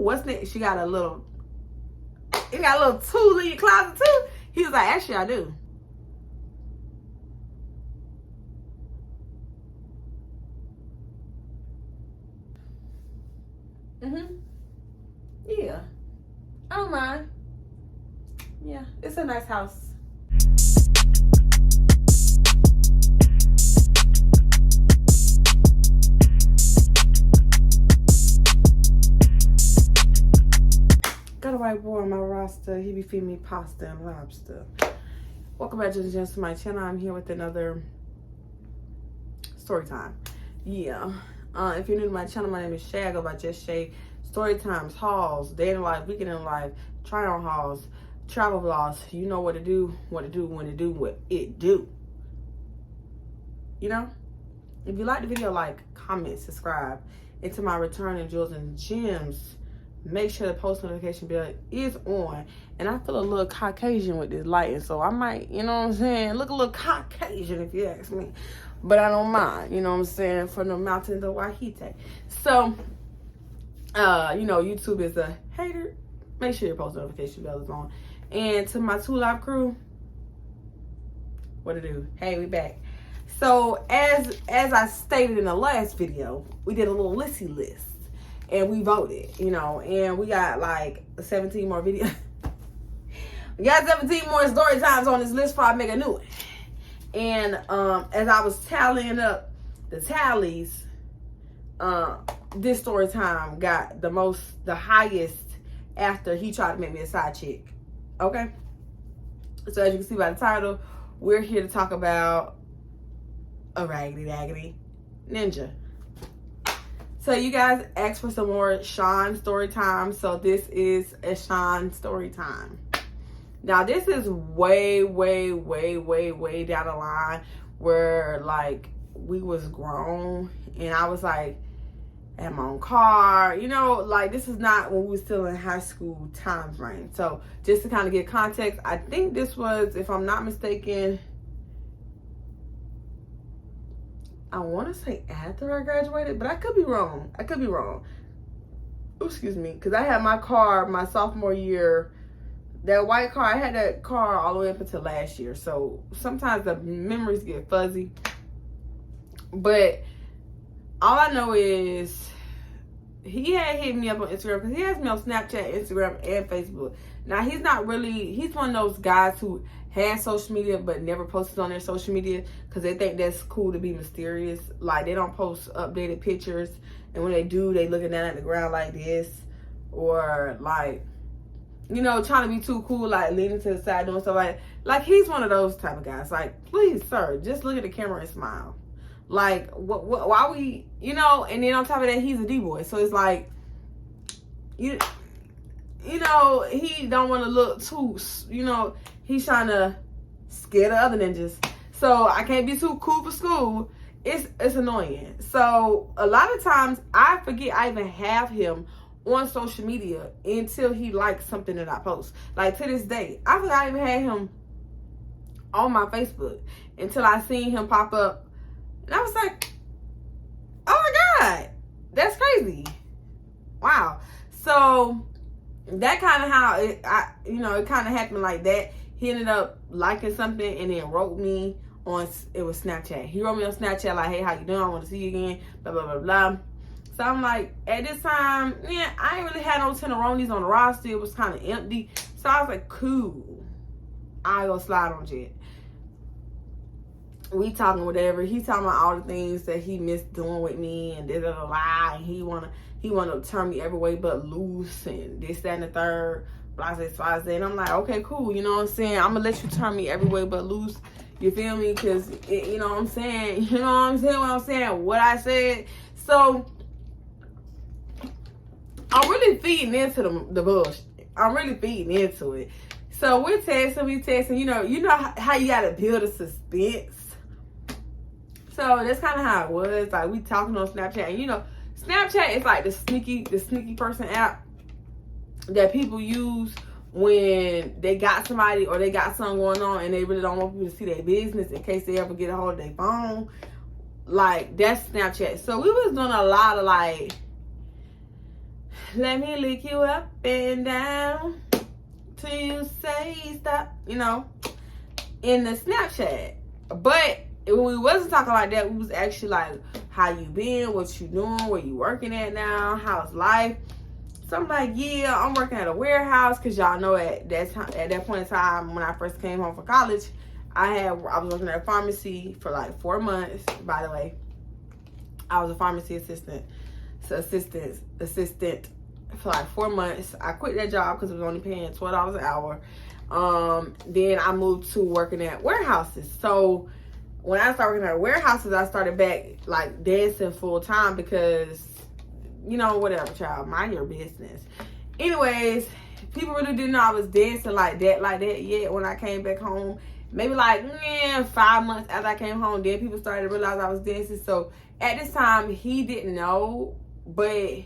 what's next? You got a little tools in your closet too? He was like, actually, I do. Yeah. I don't mind. Yeah, it's a nice house. Got a white boy on my roster. He be feeding me pasta and lobster. Welcome back, Jews and Jems, to my channel. I'm here with another story time. Yeah. If you're new to my channel, my name is Shaye. I go by just Shaye. Story times, hauls, day in life, weekend in life, try on hauls, travel vlogs. You know what to do, when to do what it do. You know? If you like the video, like, comment, subscribe. And to my returning Jews and Jems, make sure the post notification bell is on. And I feel a little Caucasian with this lighting, so I might, you know what I'm saying, look a little Caucasian if you ask me. But I don't mind, you know what I'm saying, from the mountains of Wahite. So, you know, YouTube is a hater. Make sure your post notification bell is on. And to my 2 Live crew, what to do? Hey, we back. So as I stated in the last video, we did a little listy list and we voted, you know, and we got like 17 more videos. We got 17 more story times on this list before I make a new one. And as I was tallying up the tallies, this story time got the highest after he tried to make me a side chick. Okay? So as you can see by the title, we're here to talk about a raggedy daggedy ninja. So you guys asked for some more SHEIN story time. So this is a SHEIN story time. Now this is way down the line where like we was grown and I was like, had my own car, you know, like this is not when we were still in high school time frame. So just to kind of get context, I think this was, if I'm not mistaken, I want to say after I graduated, but I could be wrong. Ooh, excuse me, because I had my car my sophomore year. That white car, I had that car all the way up until last year. So sometimes the memories get fuzzy. But all I know is he had hit me up on Instagram because he has me on Snapchat, Instagram, and Facebook. Now, he's not really, he's one of those guys who has social media but never posted on their social media because they think that's cool to be mysterious. Like, they don't post updated pictures. And when they do, they looking down at the ground like this. Or, like, you know, trying to be too cool, like leaning to the side, doing stuff like he's one of those type of guys. Like, please, sir, just look at the camera and smile. Like, why we, you know, and then on top of that, he's a D-boy. So it's like, you know, he don't want to look too, you know, he's trying to scare the other ninjas. So I can't be too cool for school. It's annoying. So a lot of times I forget I even have him on social media until he likes something that I post. Like to this day, I forgot I even had him on my Facebook until I seen him pop up. And I was like, oh my God, that's crazy. Wow. So that kind of how it kind of happened like that. He ended up liking something and then wrote me on, it was Snapchat. He wrote me on Snapchat like, hey, how you doing? I want to see you again, blah, blah, blah, blah. So I'm like, at this time, yeah, I ain't really had no tenderonis on the roster. It was kind of empty. So I was like, cool. I'll go slide on Jet. We talking whatever. He talking about all the things that he missed doing with me and da da da da. And he wanna turn me every way but loose and this, that, and the third. Blase. And I'm like, okay, cool. You know what I'm saying? I'm gonna let you turn me every way but loose. You feel me? Cause you know what I'm saying? You know what I'm saying? What I'm saying? What I said. So I'm really feeding into the bullshit. I'm really feeding into it. So we texting. You know how you gotta build a suspense. So that's kind of how it was. Like, we talking on Snapchat. And, you know, Snapchat is like the sneaky person app that people use when they got somebody or they got something going on and they really don't want people to see their business in case they ever get a hold of their phone. Like, that's Snapchat. So we was doing a lot of, like, Let me lick you up and down till you say stop, you know, in the Snapchat. But when we wasn't talking like that, we was actually like, how you been, what you doing, where you working at now, how's life? So I'm like, yeah, I'm working at a warehouse, because y'all know at that point in time when I first came home from college, I was working at a pharmacy for like 4 months. By the way, I was a pharmacy assistant for like 4 months. I quit that job because it was only paying $12 an hour. Then I moved to working at warehouses. So when I started working at warehouses, I started back like dancing full time because, you know, whatever, child, mind your business. Anyways, people really didn't know I was dancing like that yet when I came back home. Maybe like 5 months after I came home, then people started to realize I was dancing. So at this time, he didn't know, but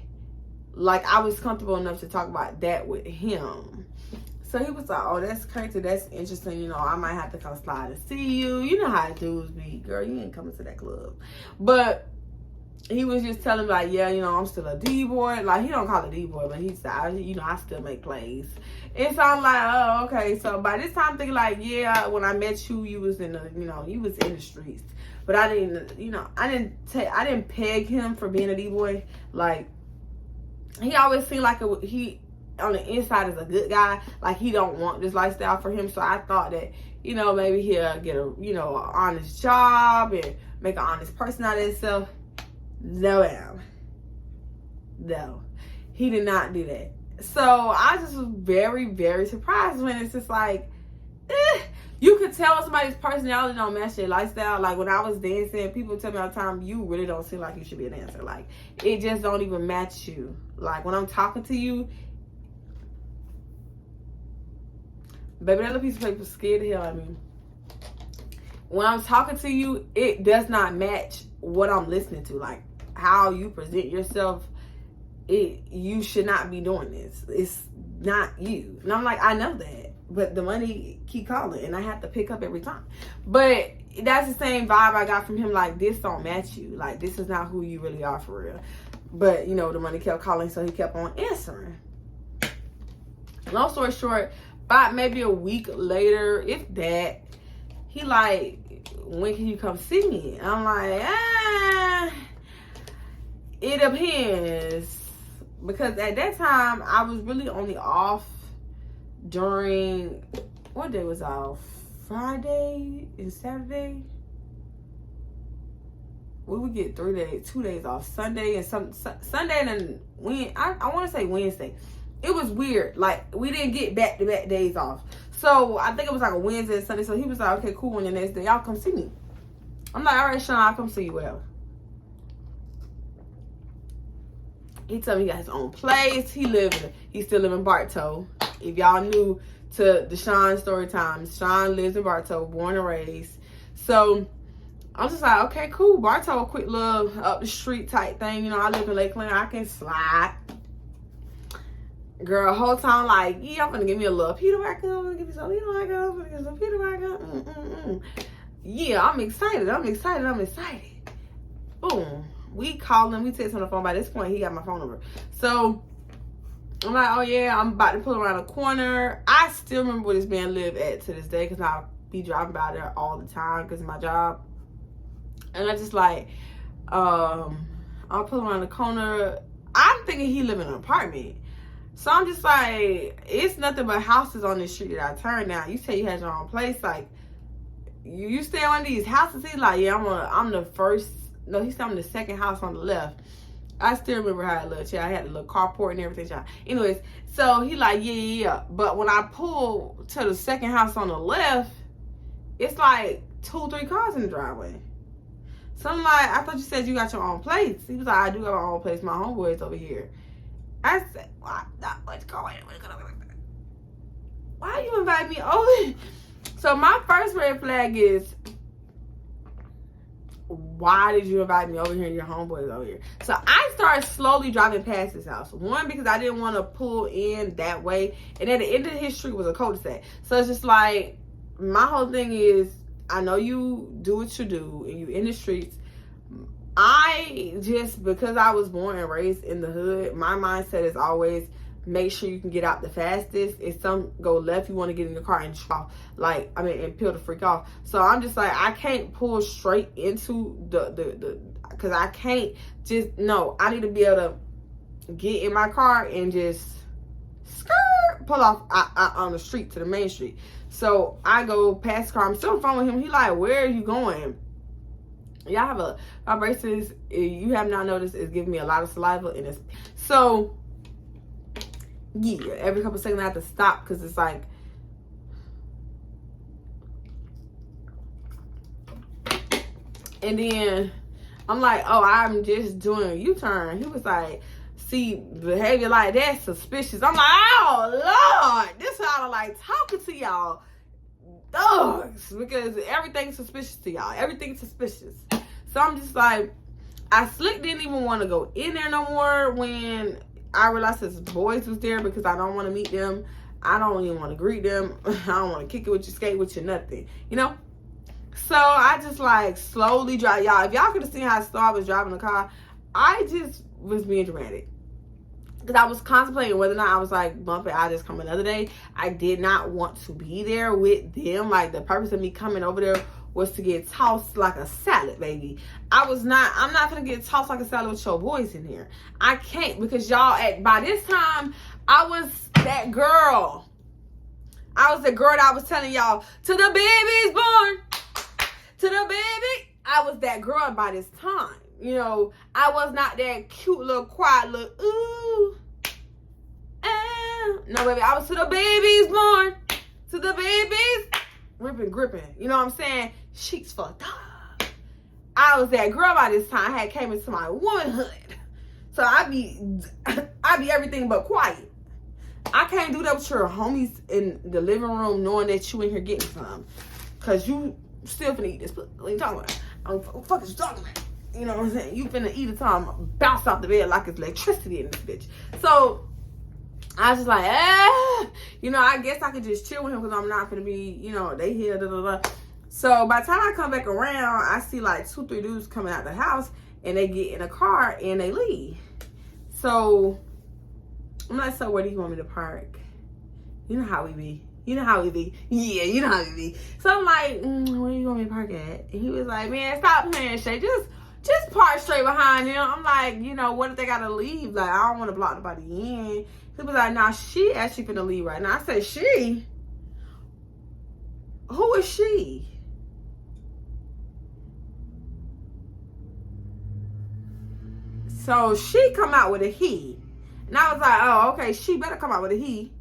like I was comfortable enough to talk about that with him. So he was like, oh, that's crazy, that's interesting, you know, I might have to come slide and see you. You know how dudes be, girl, you ain't coming to that club. But he was just telling me like, yeah, you know, I'm still a D-boy. Like, he don't call it D-boy, but he said, you know, I still make plays. And so I'm like, oh, okay. So by this time, I'm thinking like, yeah, when I met you, you was in the, you know, you was in the streets. But I didn't, you know, I didn't peg him for being a D-boy. Like, he always seemed like he on the inside is a good guy. Like, he don't want this lifestyle for him. So I thought that, you know, maybe he'll get a, you know, an honest job and make an honest person out of himself. No, he did not do that. So I just was very, very surprised when it's just like, you could tell somebody's personality don't match their lifestyle. Like when I was dancing, people tell me all the time, you really don't seem like you should be a dancer. Like it just don't even match you. Like when I'm talking to you, baby, that little piece of paper scared the hell out of me. When I'm talking to you, it does not match what I'm listening to. Like how you present yourself, you should not be doing this. It's not you. And I'm like, I know that, but the money keep calling and I have to pick up every time. But that's the same vibe I got from him. Like, this don't match you. Like, this is not who you really are for real. But you know, the money kept calling, so he kept on answering. Long story short, about maybe a week later, if that, he like, when can you come see me? And I'm like, it depends. Because at that time, I was really only off during, what day was off? Friday and Saturday? We would get 2 days off. Sunday and Sunday and I want to say Wednesday. It was weird. Like, we didn't get back-to-back days off. So, I think it was like a Wednesday and Sunday. So, he was like, okay, cool. And the next day, y'all come see me. I'm like, all right, Sean, I'll come see you, whatever. He told me he got his own place. He still live in Bartow. If y'all new to the Sean story time, Sean lives in Bartow, born and raised. So, I'm just like, okay, cool. Bartow, a quick little up the street type thing. You know, I live in Lakeland. I can slide. Girl, whole time like, yeah, I'm gonna give me a little Peter Wacker. I'm gonna give me some Peter Wacker. I'm gonna get some Peter Wacker. Yeah, I'm excited. Boom. We call him. We text on the phone. By this point, he got my phone number. So, I'm like, oh yeah, I'm about to pull around the corner. I still remember where this man lived at to this day because I'll be driving by there all the time because of my job. And I just like, I'll pull around the corner. I'm thinking he live in an apartment. So I'm just like, it's nothing but houses on this street that I turn down. You say you had your own place, like you stay on these houses. He's like, yeah, I'm the first. No, he said I'm the second house on the left. I still remember how it looked. Yeah, I had a little carport and everything. Y'all. Anyways, so he like, yeah. But when I pull to the second house on the left, it's like 2-3 cars in the driveway. So I'm like, I thought you said you got your own place. He was like, I do have my own place. My homeboy's over here. I said, what's going on? Why you invite me over? So my first red flag is, why did you invite me over here and your homeboys over here? So I started slowly driving past his house. One, because I didn't want to pull in that way. And at the end of his street was a cul-de-sac. So it's just like, my whole thing is, I know you do what you do and you in the streets. because I was born and raised in the hood, my mindset is always make sure you can get out the fastest. If some go left, you want to get in the car and off, and peel the freak off. So I'm just like, I can't pull straight into the because I can't just, no, I need to be able to get in my car and just pull off on the street to the main street. So I go past the car. I'm still following him. He like, where are you going? Y'all have my braces, you have not noticed, is giving me a lot of saliva in this. So yeah, every couple seconds I have to stop because it's like, and then I'm like, oh, I'm just doing a U-turn. He was like, see, behavior like that suspicious. I'm like, oh Lord, this is how I like talking to y'all thugs, because everything's suspicious to y'all. Everything's suspicious. So I'm just like, I slick didn't even want to go in there no more when I realized his boys was there, because I don't want to meet them. I don't even want to greet them. I don't want to kick it with you, skate with you, nothing, you know? So I just like slowly drive. Y'all, if y'all could have seen how slow I was driving the car, I just was being dramatic. Because I was contemplating whether or not I was like, bump it, I'll just come another day. I did not want to be there with them. Like, the purpose of me coming over there was to get tossed like a salad, baby. I'm not going to get tossed like a salad with your boys in here. I can't, because y'all, by this time, I was that girl. I was the girl that I was telling y'all, to the baby's born, to the baby. I was that girl by this time. You know, I was not that cute little quiet little, ooh, no, baby, I was to the babies born, to the babies, ripping, gripping, you know what I'm saying? Cheeks fucked up. I was that girl by this time. I had came into my womanhood. So I be everything but quiet. I can't do that with your homies in the living room knowing that you in here getting some. Cause you still finna eat this. What are you talking about? What the fuck is you talking about? You know what I'm saying? You finna eat a time, bounce off the bed like it's electricity in this bitch. So I was just like, you know, I guess I could just chill with him because I'm not gonna be, you know, they here, da da da. So by the time I come back around, I see like 2-3 dudes coming out the house and they get in a car and they leave. So I'm like, so where do you want me to park? You know how we be. You know how we be. Yeah, you know how we be. So I'm like, where you want me to park at? And he was like, man, stop playing, Shaye. Just park straight behind him. I'm like, you know, what if they gotta leave? Like, I don't want to block nobody in. He was like, nah, she actually finna leave right now. I said, she? Who is she? So she come out with a he. And I was like, oh, okay, she better come out with a he.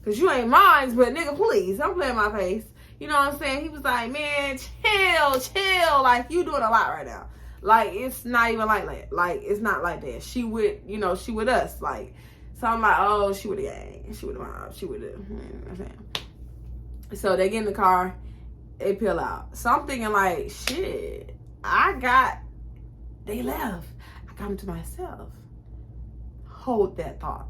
Cause you ain't mine, but nigga, please, don't play in my face. You know what I'm saying? He was like, man, chill. Like, you doing a lot right now. Like, it's not even like that. Like, it's not like that. She with, you know, she with us. Like, so I'm like, oh, she with the gang. She with the mob. She with the, you know what I'm saying? So they get in the car, they peel out. So I'm thinking like, shit, they left. I got them to myself. Hold that thought.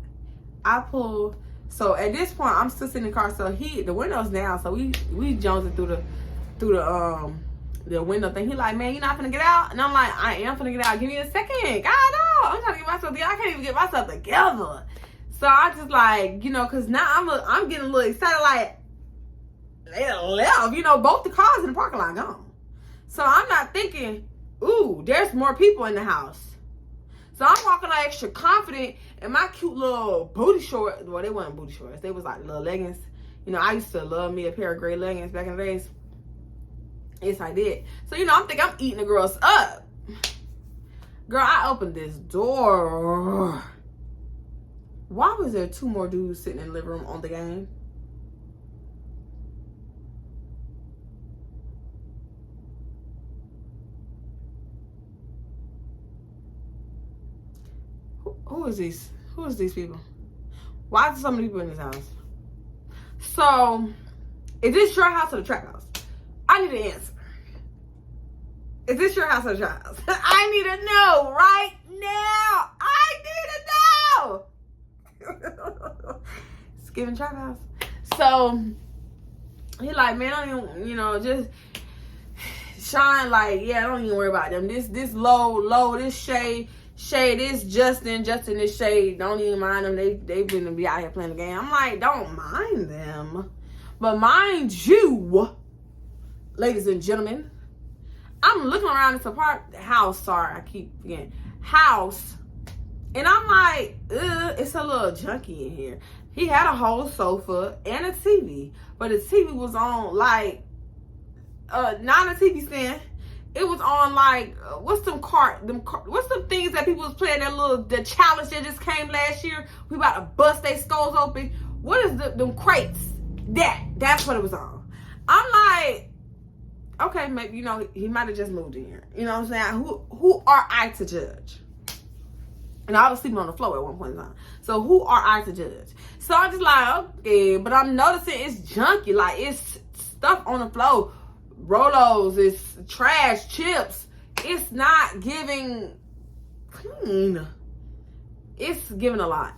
I pull. So at this point, I'm still sitting in the car. So the window's down. So we jonesing through the window thing. He like, man, you not finna get out? And I'm like, I am finna get out. Give me a second. God, no. I'm trying to get myself together. I can't even get myself together. So I just like, you know, cause now I'm getting a little excited. Like, they left. You know, both the cars in the parking lot gone. So I'm not thinking, ooh, there's more people in the house. So I'm walking like extra confident in my cute little booty shorts. Well, they weren't booty shorts. They was like little leggings. You know, I used to love me a pair of gray leggings back in the days. Yes, I did. So, you know, I'm thinking I'm eating the girls up. Girl, I opened this door. Why was there 2 more dudes sitting in the living room on the game? Who is these? Who is these people? Why are there so many people in this house? So, is this your house or the trap house? I need an answer. Is this your house or the trap house? I need to know right now. I need to know. It's giving trap house. So, he like, man, I don't even, you know, just Shine like, yeah, don't even worry about them. This low, this Shaye, this Justin, this Shaye. Don't even mind them. They been be out here playing the game. I'm like, don't mind them. But mind you, ladies and gentlemen, I'm looking around this house. Sorry, I keep forgetting. House. And I'm like, it's a little junky in here. He had a whole sofa and a TV. But the TV was on like, not a TV stand. It was on like, what's them things that people was playing, the challenge that just came last year? We about to bust their skulls open. What is them crates? That's what it was on. I'm like, okay, maybe, he might have just moved in here. You know what I'm saying? Who are I to judge? And I was sleeping on the floor at one point in time. So who are I to judge? So I'm just like, okay, but I'm noticing it's junky. Like, it's stuff on the floor. Rolos, it's trash, chips. It's not giving clean. It's giving a lot.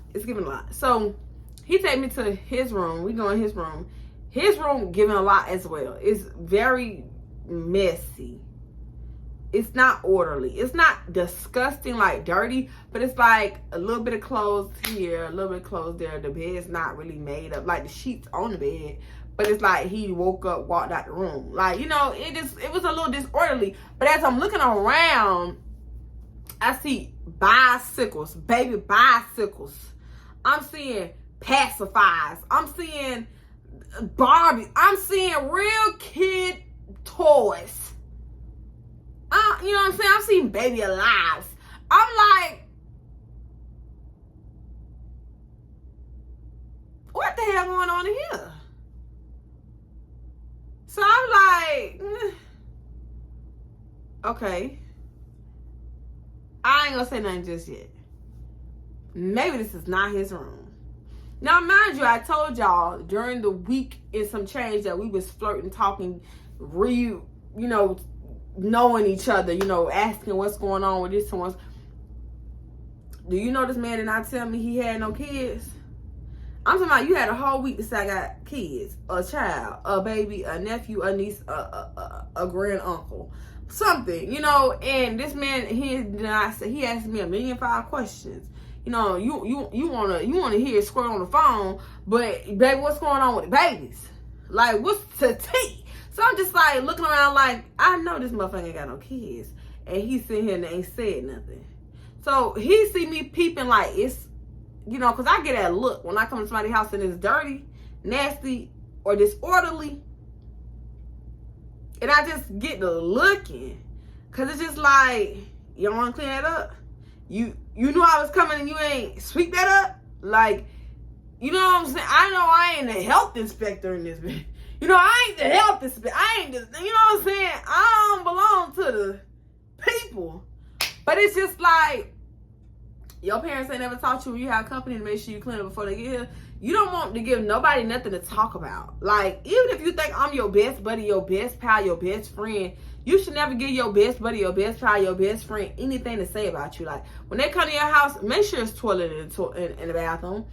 So he take me to his room. We go in his room. His room giving a lot as well. It's very messy. It's not orderly. It's not disgusting, like dirty, but it's like a little bit of clothes here, a little bit of clothes there. The bed's not really made up. Like the sheets on the bed, but it's like he woke up, walked out the room. Like, it was a little disorderly. But as I'm looking around, I see bicycles, baby bicycles. I'm seeing pacifiers. I'm seeing Barbie. I'm seeing real kid toys. You know what I'm saying? I'm seeing baby alives. I'm like, what the hell going on in here? So I'm like, okay. I ain't gonna say nothing just yet. Maybe this is not his room. Now, mind you, I told y'all during the week and some change that we was flirting, talking, knowing each other, asking what's going on with this one. Do you know this man did not tell me he had no kids? I'm talking about you had a whole week to say I got kids, a child, a baby, a nephew, a niece, a grand uncle, something, and this man, he asked me 1,000,005 questions. You wanna hear it squirt on the phone, but baby, what's going on with the babies? Like, what's the tea? So I'm just like looking around like, I know this motherfucker ain't got no kids. And he's sitting here and ain't said nothing. So he see me peeping like it's, because I get that look when I come to somebody's house and it's dirty, nasty, or disorderly. And I just get the looking. Because it's just like, you don't want to clean that up? You knew I was coming and you ain't sweep that up? Like, you know what I'm saying? I know I ain't a health inspector in this bitch. I ain't the health inspector. I ain't the, you know what I'm saying? I don't belong to the people. But it's just like, your parents ain't never taught you when you have company to make sure you clean it before they get here. You don't want to give nobody nothing to talk about. Like, even if you think I'm your best buddy, your best pal, your best friend, you should never give your best buddy, your best pal, your best friend anything to say about you. Like, when they come to your house, make sure it's toilet in the bathroom.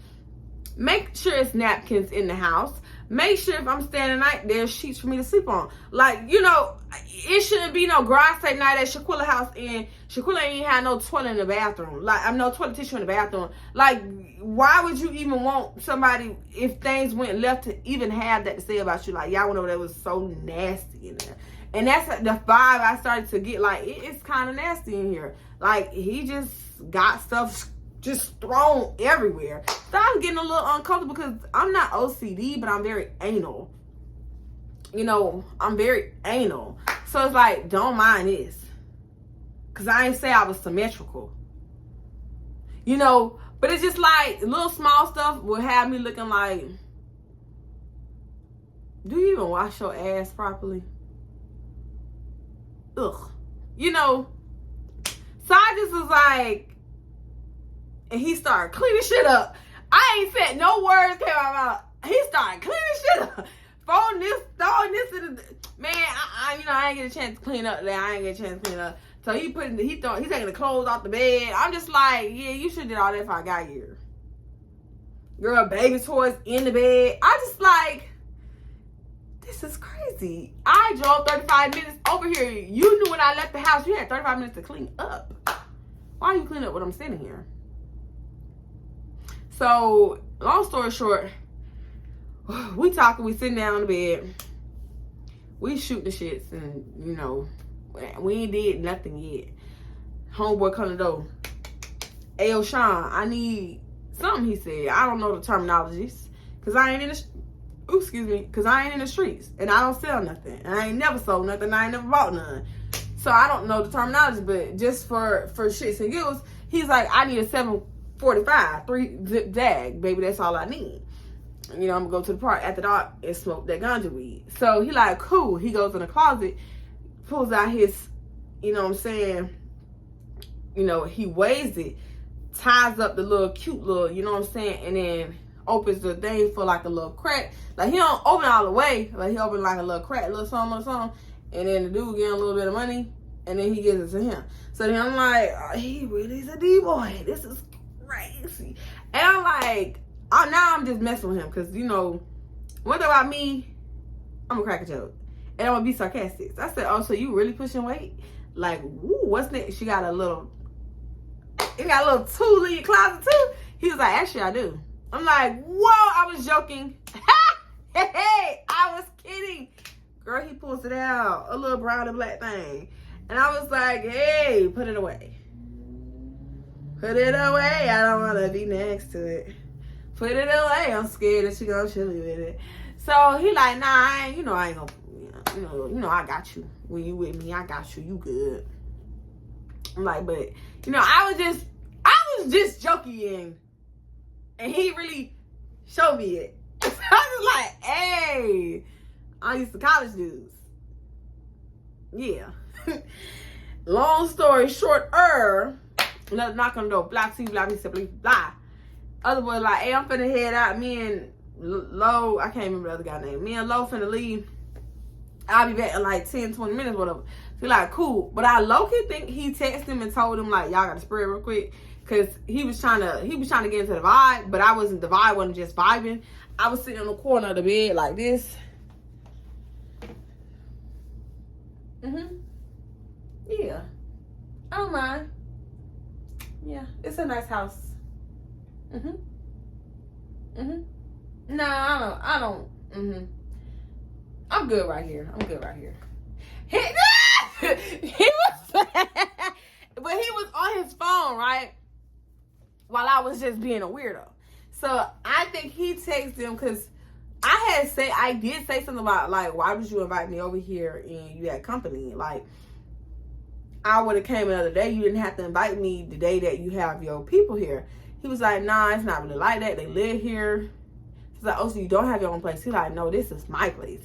Make sure it's napkins in the house. Make sure if I'm staying the night, there's sheets for me to sleep on. Like, it shouldn't be no garage tape night at Shaquilla house and Shaquilla ain't had no toilet in the bathroom. Like, I'm no toilet tissue in the bathroom. Like, why would you even want somebody, if things went left, to even have that to say about you? Like, y'all went over there, was so nasty in there. And that's the vibe I started to get. Like, it's kind of nasty in here. Like, he just got stuff just thrown everywhere. So I'm getting a little uncomfortable because I'm not OCD, but I'm very anal. I'm very anal. So it's like, don't mind this. Because I ain't say I was symmetrical. But it's just like, little small stuff will have me looking like, do you even wash your ass properly? Ugh. So I just was like, and he started cleaning shit up. I ain't said no words came out of my mouth. He started cleaning shit up. Throwing this in the, man, I ain't get a chance to clean up there. I ain't get a chance to clean up. So he's taking the clothes off the bed. I'm just like, yeah, you should have did all that if I got here. Girl, baby toys in the bed. I just like, this is crazy. I drove 35 minutes over here. You knew when I left the house, you had 35 minutes to clean up. Why are you cleaning up when I'm sitting here? So, long story short, we talking, we sitting down in the bed. We shoot the shits, and, you know, we ain't did nothing yet. Homeboy come to the door. Ayo, Sean, I need something, he said. I don't know the terminologies, because I ain't in the... because I ain't in the streets and I don't sell nothing. And I ain't never sold nothing. I ain't never bought none. So I don't know the terminology, but just for shits and giggles, he's like, I need a 745, 3-zip jag, baby. That's all I need. You know, I'm gonna go to the park after dark and smoke that ganja weed. So he like, cool. He goes in the closet, pulls out his, you know what I'm saying, you know, he weighs it, ties up the little cute little, you know what I'm saying, and then opens the thing for like a little crack. Like, he don't open it all the way. Like, he open like a little crack, a little something. And then the dude get a little bit of money. And then he gives it to him. So then I'm like, oh, he really is a D-boy. This is crazy. And I'm like, now I'm just messing with him. Because, you know, one thing about me, I'm going to crack a joke. And I'm going to be sarcastic. So I said, oh, so you really pushing weight? Like, woo, what's next? You got a little tool in your closet too? He was like, actually, I do. I'm like, whoa, I was joking. Hey, I was kidding. Girl, he pulls it out, a little brown and black thing. And I was like, hey, put it away. Put it away. I don't want to be next to it. Put it away. I'm scared that she gonna shoot me with it. So he like, nah, I ain't gonna, you know, I got you. When you with me, I got you. You good. I'm like, but, you know, I was just joking. And he really showed me it. I was like, hey, I used to college dudes. Yeah. Long story short, another knock on the door. Blah, see, blah, blah. Other boy like, hey, I'm finna head out. Me and Lo, I can't remember the other guy's name. Me and Lo finna leave. I'll be back in like 10, 20 minutes, whatever. He like, cool. But I low-key think he texted him and told him, like, y'all gotta spread real quick. Cause he was trying to get into the vibe, but the vibe wasn't just vibing. I was sitting in the corner of the bed like this. Yeah. I don't mind. Yeah, it's a nice house. No, I don't. I'm good right here. He was, but he was on his phone, right? While I was just being a weirdo. So I think he texted him because I did say something about, like, why would you invite me over here and you had company? Like, I would have came another day. You didn't have to invite me the day that you have your people here. He was like, nah, it's not really like that. They live here. He's like, oh, so you don't have your own place? He's like, no, this is my place.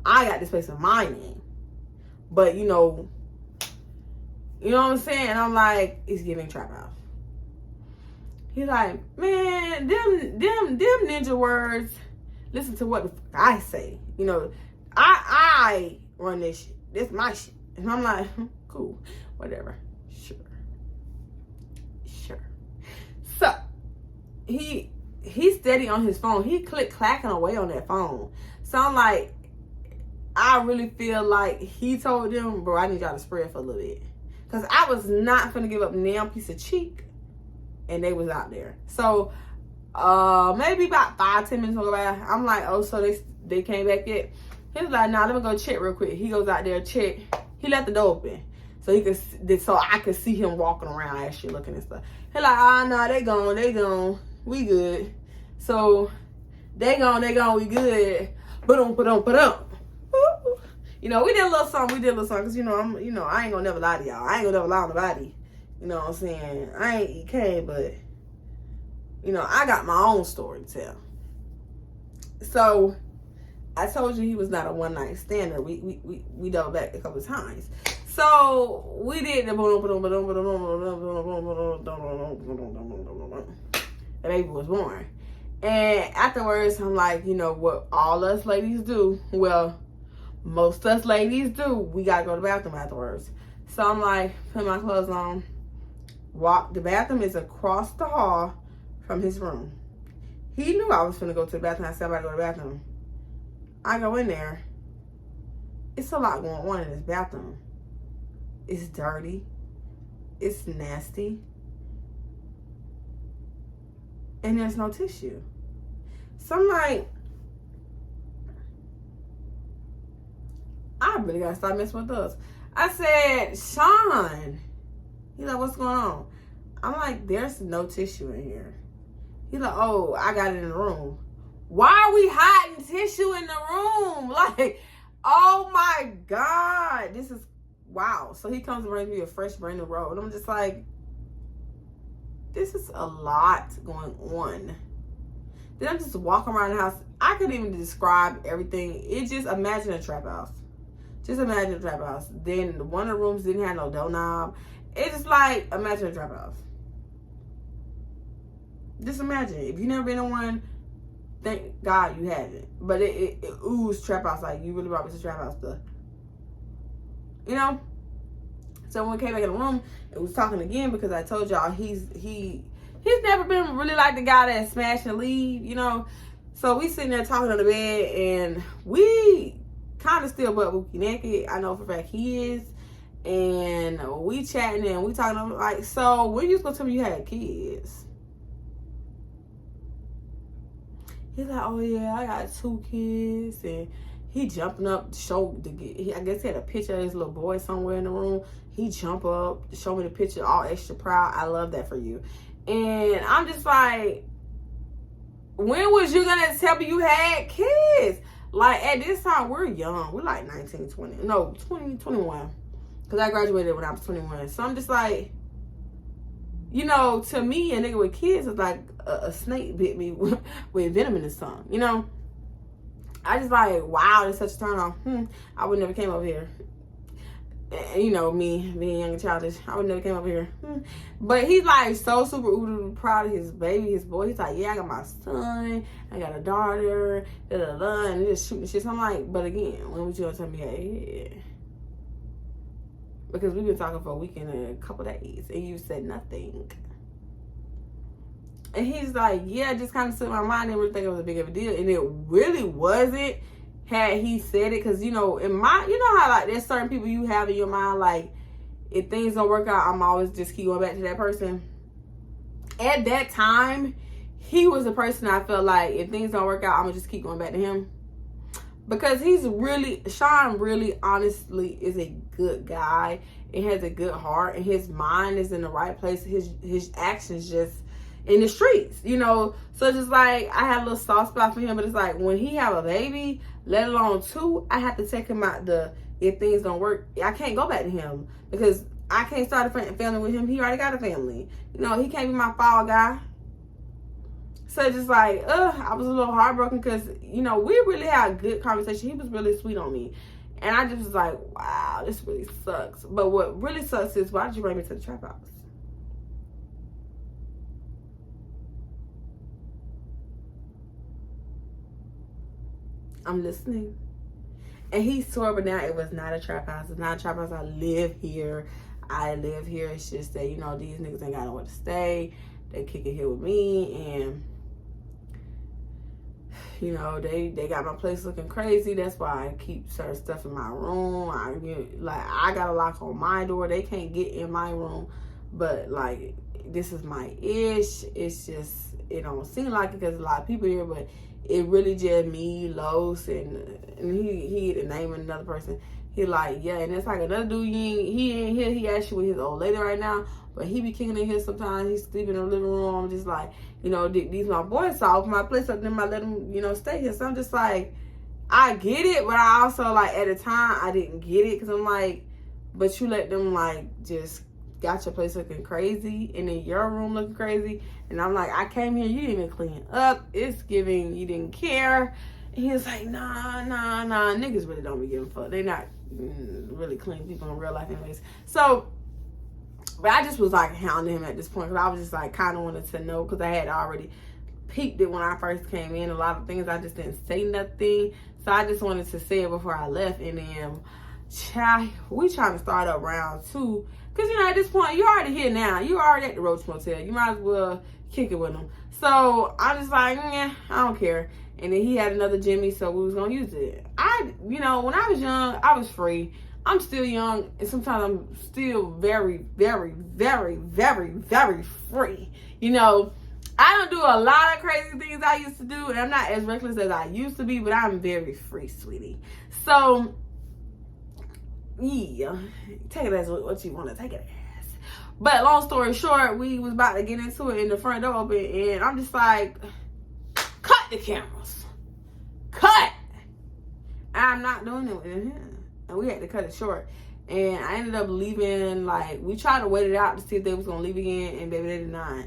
I got this place of my name. But, you know what I'm saying? I'm like, it's giving trap house. He's like, man, them ninja words, listen to what the fuck I say. You know, I run this shit. This my shit. And I'm like, cool, whatever. Sure. So, he's steady on his phone. He clacking away on that phone. So I'm like, I really feel like he told them, bro, I need y'all to spread for a little bit. Because I was not finna give up a damn piece of cheek. And they was out there. So, maybe about 5-10 minutes go by. I'm like, oh, so they came back yet? He was like, nah, let me go check real quick. He goes out there, check. He left the door open. So I could see him walking around actually looking and stuff. He like, nah, they gone. We good. So, they gone, we good. Ba-dum. You know, we did a little something, because, I ain't gonna never lie to y'all. I ain't gonna never lie on nobody. You know what I'm saying? I ain't eat cane, but, I got my own story to tell. So, I told you he was not a one-night stander. We doubled back a couple of times. So, we did the the baby was born. And afterwards, I'm like, what all us ladies do? Well, most us ladies do. We got to go to the bathroom afterwards. So, I'm like, put my clothes on. The bathroom is across the hall from his room. He knew I was finna go to the bathroom. I said, I'm about to go to the bathroom. I go in there. it's a lot going on in this bathroom. It's dirty. It's nasty. And there's no tissue. So I'm like, I really gotta stop messing with those. I said, Sean. He's like, what's going on? I'm like, there's no tissue in here. He's like, oh, I got it in the room. Why are we hiding tissue in the room? Like, oh my God. This is, wow. So he comes and brings me a fresh brand new roll. And I'm just like, this is a lot going on. Then I'm just walking around the house. I couldn't even describe everything. It just, imagine a trap house. Just imagine a trap house. Then one of the rooms didn't have no doorknob. It's just like, imagine a trap house. Just imagine. If you've never been in one, thank God you haven't. But it oozed trap house. Like, you really brought me some trap house stuff. You know? So when we came back in the room, it was talking again because I told y'all he's never been really like the guy that smash and leave, you know? So we sitting there talking on the bed, and we kind of still butt wookie naked. I know for a fact he is. And we chatting and we talking. I'm like, so when you supposed to tell me you had kids? He's like, oh yeah, I got 2 kids. And he jumping up to show, I guess he had a picture of his little boy somewhere in the room. He jump up to show me the picture, all extra proud. I love that for you. And I'm just like, when was you gonna tell me you had kids? Like, at this time, we're young. We're like 19, 20. No, 20, 21. Because I graduated when I was 21. So I'm just like, you know, to me, a nigga with kids is like a snake bit me with venom in his tongue. You know? I just like, wow, that's such a turn on. I would never came over here. And, you know, me being young and childish, I would never came over here. But he's like so super proud of his baby, his boy. He's like, yeah, I got my son, I got a daughter, and just shooting shit. So I'm like, but again, when was you gonna tell me, hey, because we've been talking for a week and a couple days, and you said nothing. And he's like, yeah, it just kind of slipped my mind. I didn't really think it was a big of a deal, and it really wasn't. Had he said it, because you know, in my, you know how like there's certain people you have in your mind, like if things don't work out, I'm always just keep going back to that person. At that time, he was the person I felt like if things don't work out, I'm gonna just keep going back to him, because Sean really honestly is a good guy and has a good heart, and his mind is in the right place. His actions just in the streets, you know. So just like I have a little soft spot for him, but it's like when he have a baby, let alone 2, I have to take him out if things don't work. I can't go back to him because I can't start a family with him. He already got a family. You know, he can't be my fall guy. So just like, I was a little heartbroken because, you know, we really had a good conversation. He was really sweet on me. And I just was like, wow, this really sucks. But what really sucks is, why did you bring me to the trap house? I'm listening. And he swore, but now it was not a trap house. It's not a trap house. I live here. It's just that, you know, these niggas ain't got nowhere to stay. They kick it here with me. And, you know, they got my place looking crazy. That's why I keep certain stuff in my room. I got a lock on my door. They can't get in my room. But, like, this is my ish. It's just, it don't seem like it because a lot of people here, but it really just me, Los, and he the name of another person. He like, yeah, and it's like another dude, he ain't here. He actually with his old lady right now, but he be kicking in here sometimes. He's sleeping in the living room. I'm just like, you know, these my boys, so I open my place up, then I let them, you know, stay here. So I'm just like, I get it, but I also, like, at the time, I didn't get it, because I'm like, but you let them, like, just got your place looking crazy, and then your room looking crazy. And I'm like, I came here, you didn't even clean up. It's giving, you didn't care. And he was like, nah. Niggas really don't be giving a fuck. They not really clean people in real life anyways. So, but I just was like hounding him at this point, because I was just like kind of wanted to know, because I had already peeped it when I first came in. A lot of things I just didn't say nothing. So I just wanted to say it before I left. And then, we trying to start up round 2. Because, you know, at this point, you're already here now. You're already at the Roach Motel. You might as well kick it with them. So I'm just like, I don't care. And then he had another Jimmy, so we was gonna use it. When I was young, I was free. I'm still young, and sometimes I'm still very, very, very, very, very free. I don't do a lot of crazy things I used to do, and I'm not as reckless as I used to be, but I'm very free, sweetie. So, yeah, take it as what you want to take it as. But long story short, we was about to get into it, and the front door open, and I'm just like, cut the cameras. Cut! I'm not doing it with him. And we had to cut it short. And I ended up leaving, we tried to wait it out to see if they was going to leave again, and baby, they did not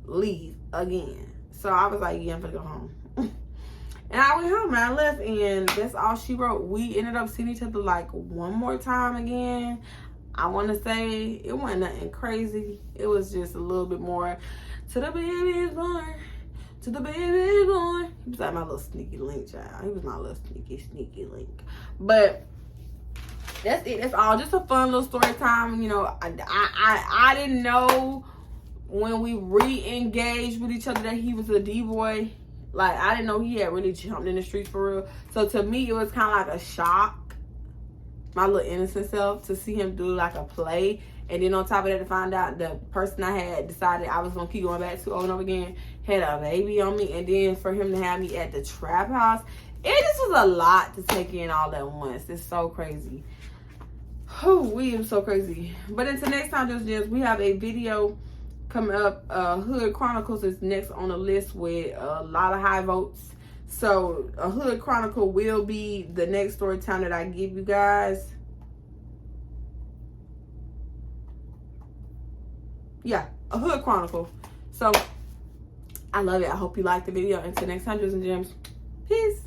leave again. So I was like, yeah, I'm gonna go home. And I went home and I left, and that's all she wrote. We ended up seeing each other one more time again. I want to say it wasn't nothing crazy. It was just a little bit more. To the baby is born. To the baby is born. He was like my little sneaky link, child. He was my little sneaky link. But that's it. That's all. Just a fun little story time. I didn't know when we re-engaged with each other that he was a D-boy. I didn't know he had really jumped in the streets for real. So to me, it was kind of like a shock, my little innocent self, to see him do a play. And then on top of that, to find out the person I had decided I was going to keep going back to over and over again had a baby on me. And then for him to have me at the trap house, it just was a lot to take in all at once. It's so crazy. We am so crazy. But until next time, Jews and Jems, we have a video coming up. Hood Chronicles is next on the list with a lot of high votes. So a Hood Chronicle will be the next story time that I give you guys. Yeah, a Hood Chronicle. So I love it. I hope you liked the video. Until next time, Jews and Jems. Peace.